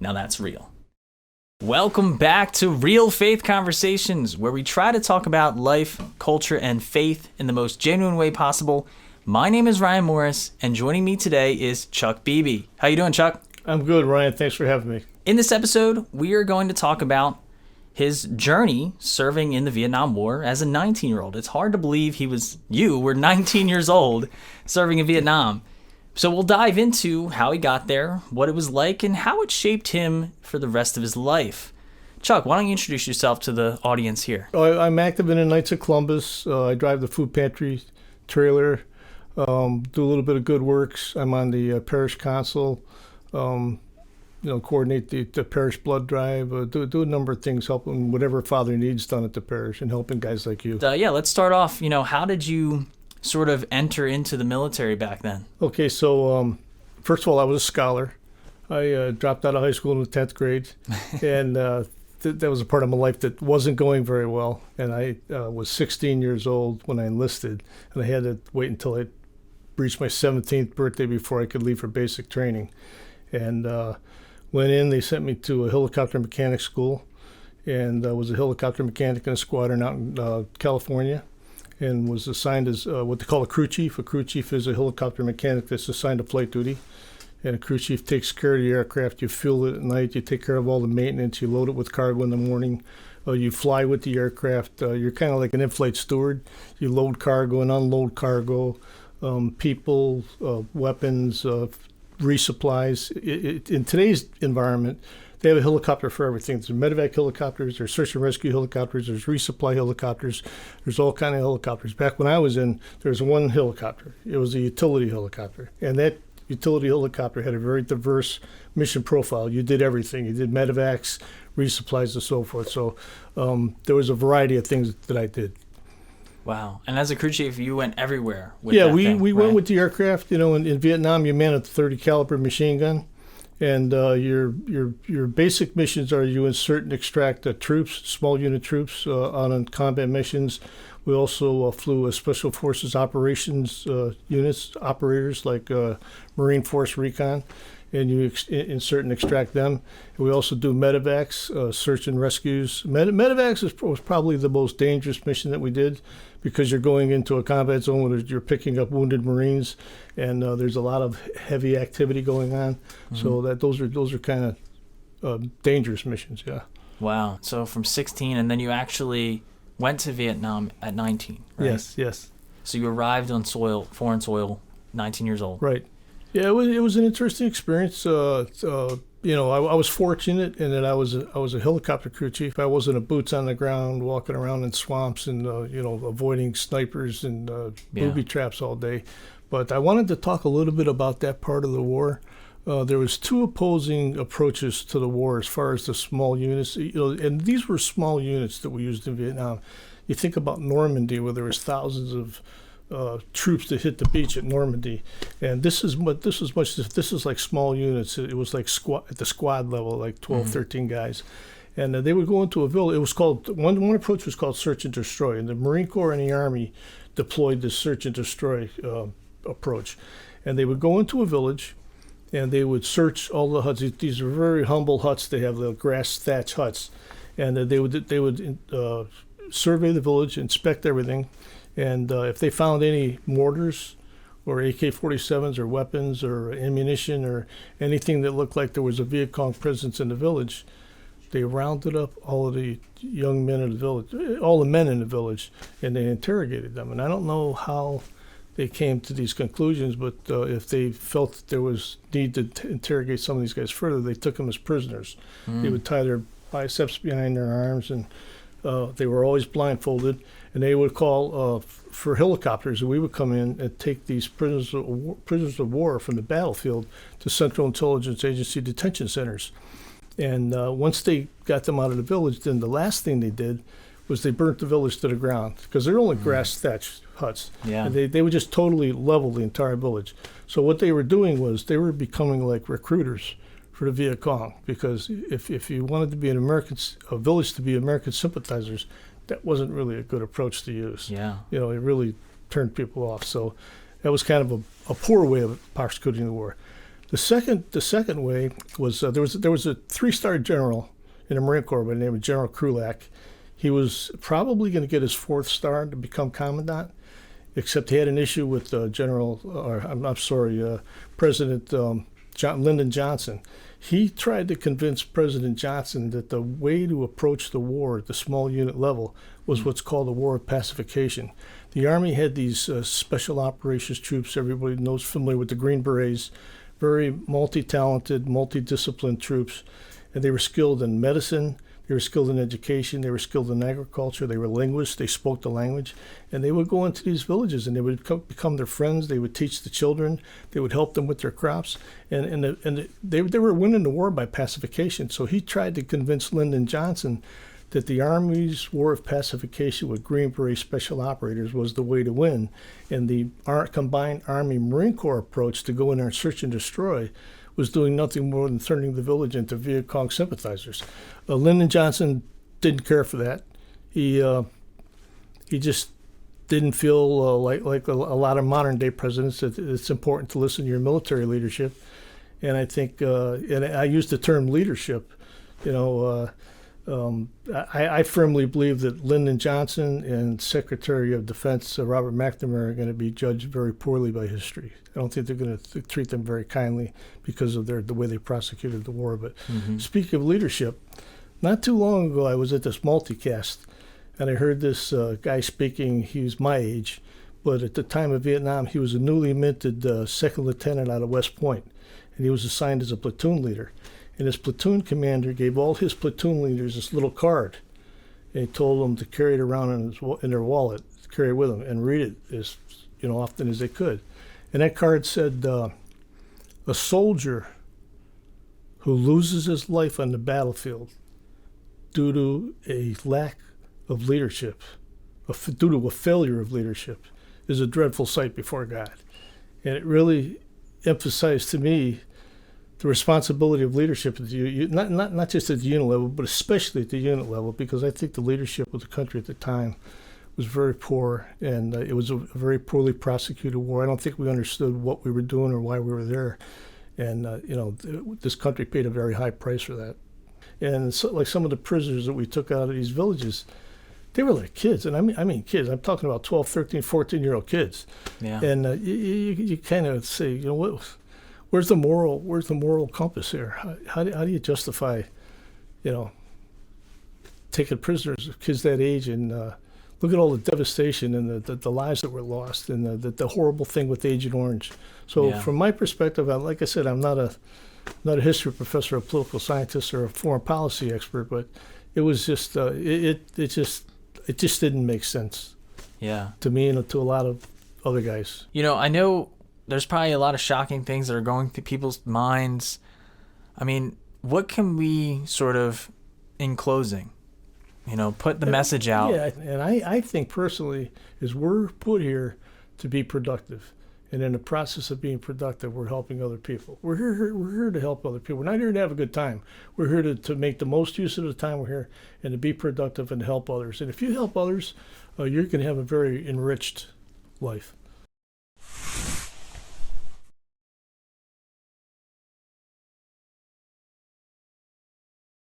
Now that's real. Welcome back to Real Faith Conversations, where we try to talk about life, culture, and faith in the most genuine way possible. My name is Ryan Morris, and joining me today is Chuck Beebe. How you doing, Chuck? I'm good, Ryan. Thanks for having me. In this episode, we are going to talk about his journey serving in the Vietnam War as a 19-year-old. It's hard to believe you were 19 years old serving in Vietnam. So we'll dive into how he got there, what it was like, and how it shaped him for the rest of his life. Chuck, why don't you introduce yourself to the audience here? I'm active in the Knights of Columbus. I drive the food pantry trailer, do a little bit of good works. I'm on the parish council, coordinate the parish blood drive, do a number of things, helping whatever father needs done at the parish and helping guys like you. Let's start off. How did you sort of enter into the military back then? Okay, so first of all, I was a scholar. I dropped out of high school in the 10th grade, and that was a part of my life that wasn't going very well. And I was 16 years old when I enlisted, and I had to wait until I reached my 17th birthday before I could leave for basic training. And went in, they sent me to a helicopter mechanic school, and I was a helicopter mechanic in a squadron out in California, and was assigned as what they call a crew chief. A crew chief is a helicopter mechanic that's assigned to flight duty. And a crew chief takes care of the aircraft. You fuel it at night. You take care of all the maintenance. You load it with cargo in the morning. You fly with the aircraft. You're kind of like an in-flight steward. You load cargo and unload cargo, people, weapons, resupplies. In today's environment, they have a helicopter for everything. There's medevac helicopters, there's search and rescue helicopters, there's resupply helicopters, there's all kind of helicopters. Back when I was in, there was one helicopter. It was a utility helicopter. And that utility helicopter had a very diverse mission profile. You did everything. You did medevacs, resupplies, and so forth. So there was a variety of things that I did. Wow. And as a crew chief, you went everywhere with that thing, we right? went with the aircraft. In Vietnam, you man a 30 caliber machine gun. And your basic missions are you insert and extract troops, small unit troops on combat missions. We also flew special forces operations units, operators like Marine Force Recon, and you insert and extract them. And we also do medevacs, search and rescues. Medevacs was probably the most dangerous mission that we did, because you're going into a combat zone where you're picking up wounded Marines, and there's a lot of heavy activity going on. Mm-hmm. So those are kind of dangerous missions. Yeah. Wow. So from 16, and then you actually went to Vietnam at 19, right? Yes. So you arrived on foreign soil, 19 years old. Right. Yeah, it was an interesting experience. I was fortunate in that I was a helicopter crew chief. I wasn't a boots on the ground walking around in swamps and avoiding snipers and booby traps all day. But I wanted to talk a little bit about that part of the war. There was two opposing approaches to the war as far as the small units, and these were small units that we used in Vietnam. You think about Normandy, where there was thousands of troops that hit the beach at Normandy, and this is like small units. It was like at the squad level, like 12, 13 guys, and they would go into a village. It was called one approach was called search and destroy, and the Marine Corps and the Army deployed the search and destroy approach, and they would go into a village, and they would search all the huts. These are very humble huts. They have the grass thatch huts, and they would survey the village, inspect everything. And if they found any mortars or AK-47s or weapons or ammunition or anything that looked like there was a Viet Cong presence in the village, they rounded up all of the young men in the village, all the men in the village, and they interrogated them. And I don't know how they came to these conclusions, but if they felt that there was need to interrogate some of these guys further, they took them as prisoners. They would tie their biceps behind their arms, and they were always blindfolded. And they would call for helicopters, and we would come in and take these prisoners of war from the battlefield to Central Intelligence Agency detention centers. And once they got them out of the village, then the last thing they did was they burnt the village to the ground, because they're only grass thatched huts. Yeah. And they would just totally level the entire village. So what they were doing was they were becoming like recruiters for the Viet Cong, because if you wanted to be a village to be American sympathizers, that wasn't really a good approach to use. Yeah. It really turned people off. So that was kind of a poor way of prosecuting the war. The second way was there was a 3-star general in the Marine Corps by the name of General Krulak. He was probably going to get his 4th star to become commandant, except he had an issue with President Lyndon Johnson. He tried to convince President Johnson that the way to approach the war at the small unit level was what's called a war of pacification. The Army had these special operations troops. Everybody knows, familiar with the Green Berets, very multi-talented, multi-disciplined troops, and they were skilled in medicine. They were skilled in education. They were skilled in agriculture. They were linguists. They spoke the language. And they would go into these villages and they would become their friends. They would teach the children. They would help them with their crops. And they were winning the war by pacification. So he tried to convince Lyndon Johnson that the Army's war of pacification with Green Beret special operators was the way to win. And the combined Army-Marine Corps approach to go in there and search and destroy was doing nothing more than turning the village into Viet Cong sympathizers. Lyndon Johnson didn't care for that. He just didn't feel like a lot of modern day presidents that it's important to listen to your military leadership. And I think, and I use the term leadership, I firmly believe that Lyndon Johnson and Secretary of Defense Robert McNamara are going to be judged very poorly by history. I don't think they're going to treat them very kindly because of the way they prosecuted the war. But Speaking of leadership, not too long ago I was at this multicast, and I heard this guy speaking. He was my age, but at the time of Vietnam, he was a newly minted second lieutenant out of West Point, and he was assigned as a platoon leader. And his platoon commander gave all his platoon leaders this little card, and he told them to carry it around in their wallet, carry it with them, and read it as often as they could. And that card said, "A soldier who loses his life on the battlefield due to a lack of leadership, due to a failure of leadership, is a dreadful sight before God." And it really emphasized to me the responsibility of leadership at not just at the unit level, but especially at the unit level, because I think the leadership of the country at the time was very poor, and it was a very poorly prosecuted war. I don't think we understood what we were doing or why we were there, and this country paid a very high price for that. And so, like some of the prisoners that we took out of these villages, they were like kids, and I mean kids. I'm talking about 12, 13, 14-year-old kids. Yeah. And you kind of say, what? Where's the moral compass here? How do you justify, taking prisoners, kids that age, and look at all the devastation and the lives that were lost, and the horrible thing with Agent Orange. So From my perspective, like I said, I'm not a history professor, a political scientist, or a foreign policy expert, but it was just it just didn't make sense. Yeah. To me and to a lot of other guys. I know there's probably a lot of shocking things that are going through people's minds. I mean, what can we sort of, in closing, put the message out? Yeah, and I think personally is we're put here to be productive. And in the process of being productive, we're helping other people. We're here to help other people. We're not here to have a good time. We're here to make the most use of the time we're here and to be productive and help others. And if you help others, you're going to have a very enriched life.